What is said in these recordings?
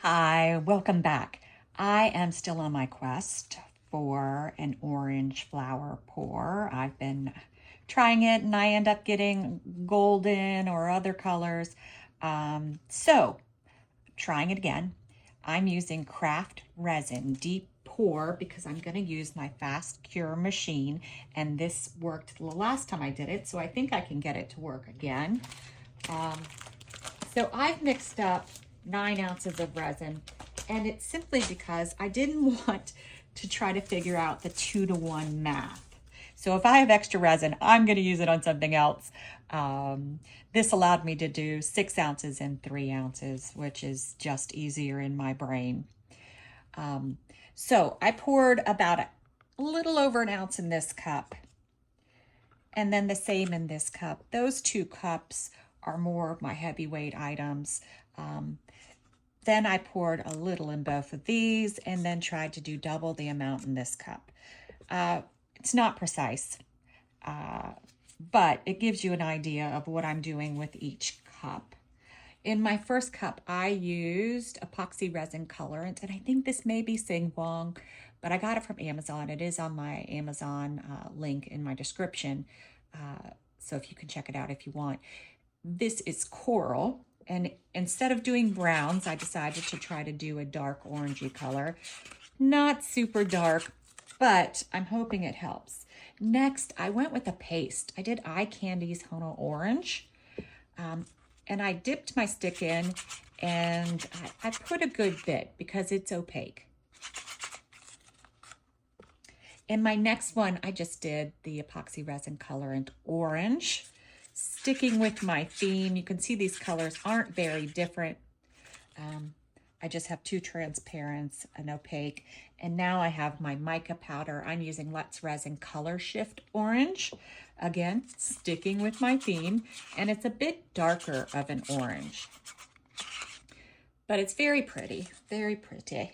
Hi, welcome back. I am still on my quest for an orange flower pour. I've been trying it and I end up getting golden or other colors. So, trying it again. I'm using Craft Resin Deep Pour because I'm going to use my fast cure machine, and this worked the last time I did it, so I think I can get it to work again. So I've mixed up 9 ounces of resin, and it's simply because I didn't want to try to figure out the 2-to-1 math. So if I have extra resin, I'm going to use it on something else. This allowed me to do 6 ounces and 3 ounces, which is just easier in my brain. So I poured about a little over an ounce in this cup, and then the same in this cup. Those 2 cups are more of my heavyweight items. Then I poured a little in both of these and then tried to do double the amount in this cup. It's not precise, but it gives you an idea of what I'm doing with each cup. In my first cup, I used epoxy resin colorant, and I think this may be Sing Wong, but I got it from Amazon. It is on my Amazon link in my description, so if you can check it out if you want. This is coral, and instead of doing browns, I decided to try to do a dark orangey color. Not super dark, but I'm hoping it helps. Next, I went with a paste. I did Eye Candy's Hono Orange, and I dipped my stick in, and I put a good bit because it's opaque. In my next one, I just did the epoxy resin colorant orange. Sticking with my theme, you can see these colors aren't very different. I just have 2 transparents, an opaque, and now I have my mica powder. I'm using Let's Resin Color Shift Orange. Again, sticking with my theme, and it's a bit darker of an orange. But it's very pretty, very pretty.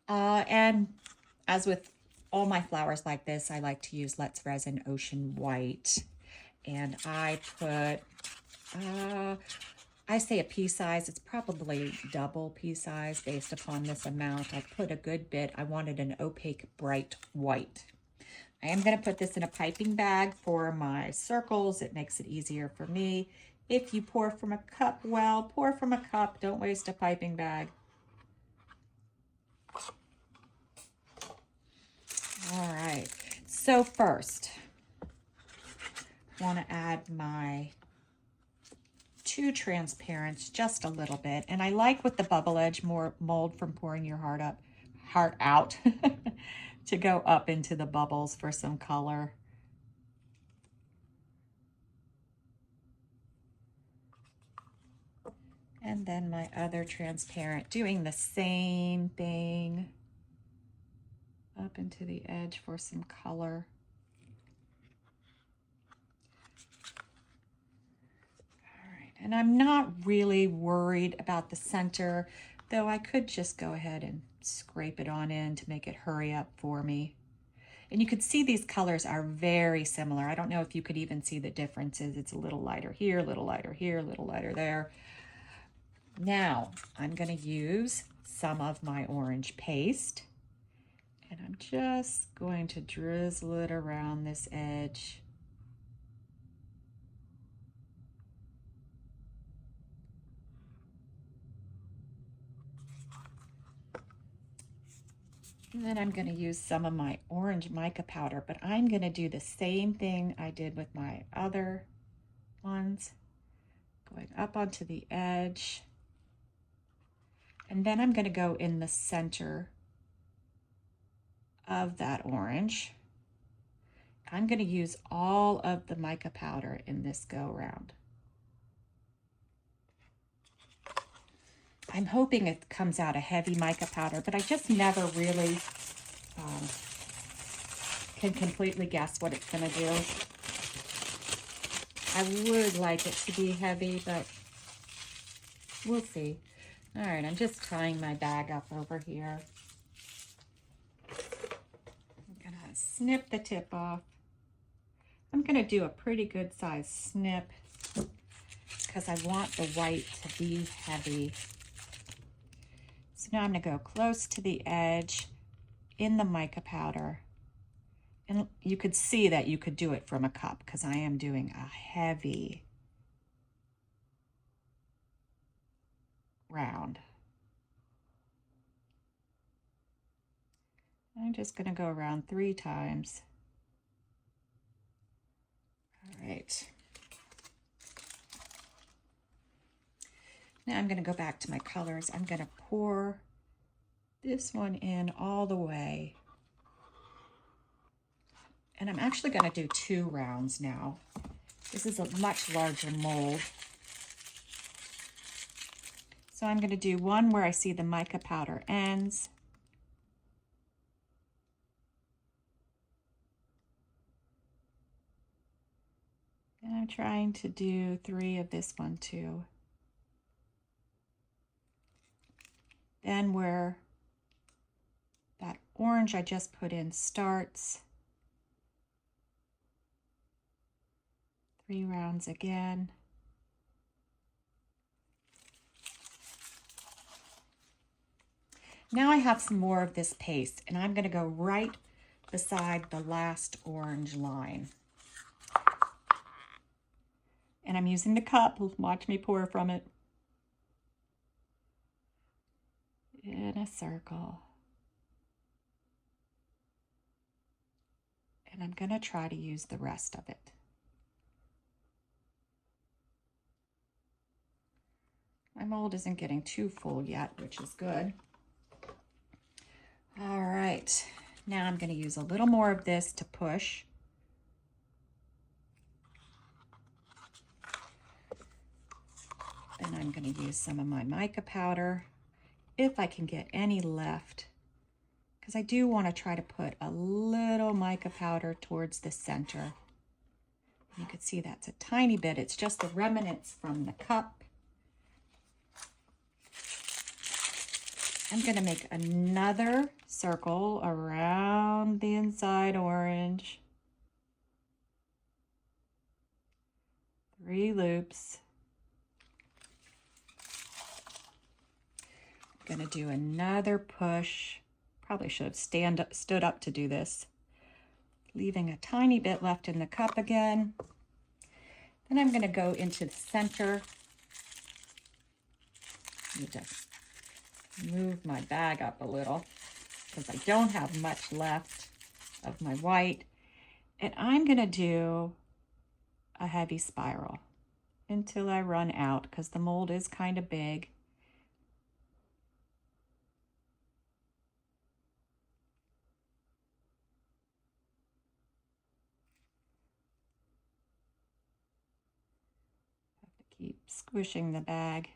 And as with all my flowers like this, I like to use Let's Resin Ocean White. And I put, I say a pea size, it's probably double pea size based upon this amount. I put a good bit. I wanted an opaque, bright white. I am going to put this in a piping bag for my circles. It makes it easier for me. If you pour from a cup, well, pour from a cup. Don't waste a piping bag. All right. So first, I want to add my 2 transparents just a little bit. And I like with the bubble edge more mold from pouring your heart out to go up into the bubbles for some color. And then my other transparent, doing the same thing up into the edge for some color. All right, and I'm not really worried about the center, though I could just go ahead and scrape it on in to make it hurry up for me. And you can see these colors are very similar. I don't know if you could even see the differences. It's a little lighter here, a little lighter here, a little lighter there. Now I'm going to use some of my orange paste, and I'm just going to drizzle it around this edge. And then I'm going to use some of my orange mica powder, but I'm going to do the same thing I did with my other ones, going up onto the edge. And then I'm going to go in the center of that orange. I'm going to use all of the mica powder in this go round. I'm hoping it comes out a heavy mica powder, but I just never really can completely guess what it's going to do. I would like it to be heavy, but we'll see. All right, I'm just tying my bag up over here. I'm going to snip the tip off. I'm going to do a pretty good size snip because I want the white to be heavy. So now I'm going to go close to the edge in the mica powder. And you could see that you could do it from a cup because I am doing a heavy round. I'm just going to go around 3 times. All right. Now I'm going to go back to my colors. I'm going to pour this one in all the way. And I'm actually going to do 2 rounds now. This is a much larger mold. So I'm going to do one where I see the mica powder ends. And I'm trying to do 3 of this one too. Then where that orange I just put in starts, 3 rounds again. Now I have some more of this paste, and I'm going to go right beside the last orange line. And I'm using the cup. Watch me pour from it. In a circle. And I'm going to try to use the rest of it. My mold isn't getting too full yet, which is good. All right, now I'm going to use a little more of this to push. Then I'm going to use some of my mica powder, if I can get any left, because I do want to try to put a little mica powder towards the center. You can see that's a tiny bit. It's just the remnants from the cup. I'm going to make another circle around the inside orange. 3 loops. I'm going to do another push. Probably should have stood up to do this. Leaving a tiny bit left in the cup again. Then I'm going to go into the center. Need to move my bag up a little because I don't have much left of my white. And I'm going to do a heavy spiral until I run out because the mold is kind of big. Have to keep squishing the bag.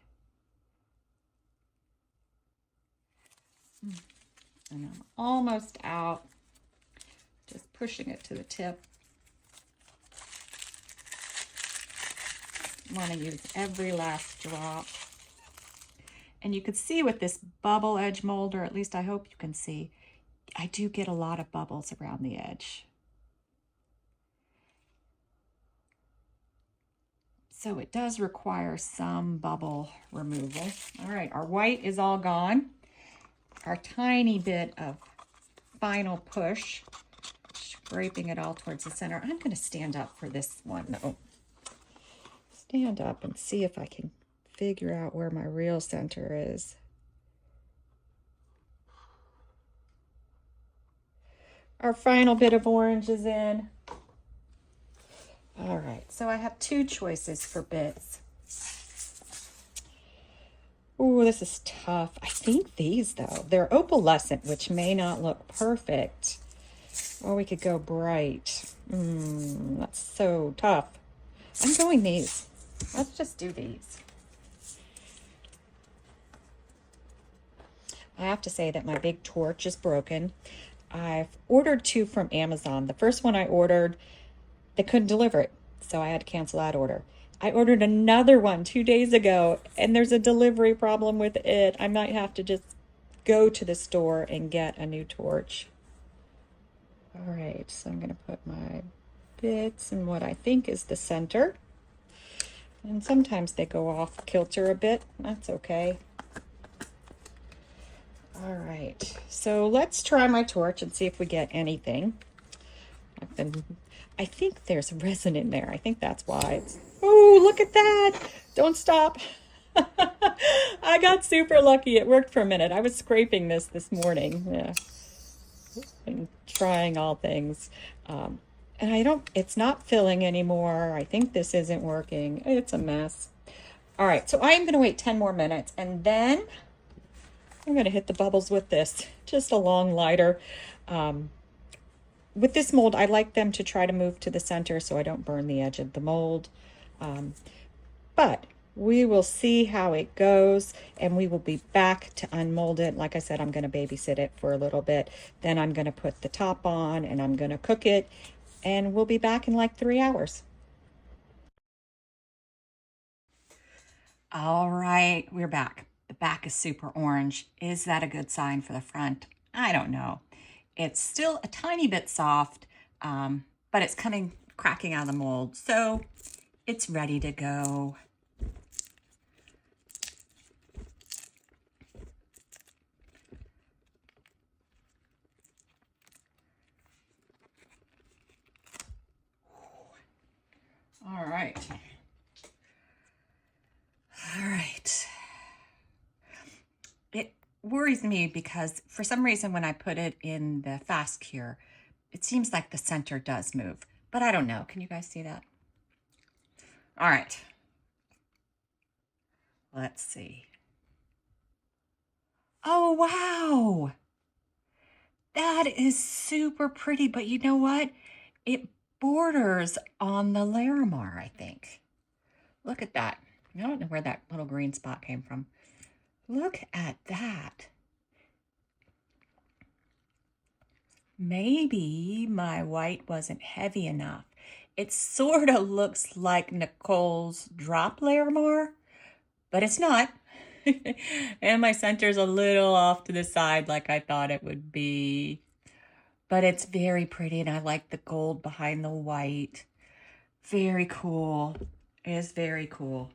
And I'm almost out, just pushing it to the tip. Want to use every last drop. And you can see with this bubble edge mold, or at least I hope you can see, I do get a lot of bubbles around the edge. So it does require some bubble removal. All right, our white is all gone. Our tiny bit of final push, scraping it all towards the center. I'm going to stand up for this one though. Stand up and see if I can figure out where my real center is. Our final bit of orange is in. All right, so I have 2 choices for bits. Ooh, this is tough. I think these, though, they're opalescent, which may not look perfect. Or we could go bright. That's so tough. I'm going these. Let's just do these. I have to say that my big torch is broken. I've ordered 2 from Amazon. The first one I ordered, they couldn't deliver it, so I had to cancel that order. I ordered another one 2 days ago, and there's a delivery problem with it. I might have to just go to the store and get a new torch. All right, so I'm going to put my bits in what I think is the center. And sometimes they go off kilter a bit. That's okay. All right, so let's try my torch and see if we get anything. I think there's resin in there. I think that's why it's, oh, look at that. Don't stop. I got super lucky. It worked for a minute. I was scraping this morning. Yeah. And trying all things. And it's not filling anymore. I think this isn't working. It's a mess. All right, so I'm going to wait 10 more minutes and then I'm going to hit the bubbles with this. Just a long lighter. With this mold, I like them to try to move to the center so I don't burn the edge of the mold. But we will see how it goes and we will be back to unmold it. Like I said, I'm going to babysit it for a little bit. Then I'm going to put the top on and I'm going to cook it and we'll be back in like 3 hours. All right, we're back. The back is super orange. Is that a good sign for the front? I don't know. It's still a tiny bit soft, but it's cracking out of the mold. So it's ready to go. All right. All right. It worries me because for some reason when I put it in the fast cure, it seems like the center does move, but I don't know. Can you guys see that? All right. Let's see. Oh, wow. That is super pretty, but you know what? It borders on the larimar, I think. Look at that. I don't know where that little green spot came from. Look at that. Maybe my white wasn't heavy enough. It sort of looks like Nicole's drop larimar, but it's not. And my center's a little off to the side like I thought it would be. But it's very pretty and I like the gold behind the white. Very cool. It is very cool.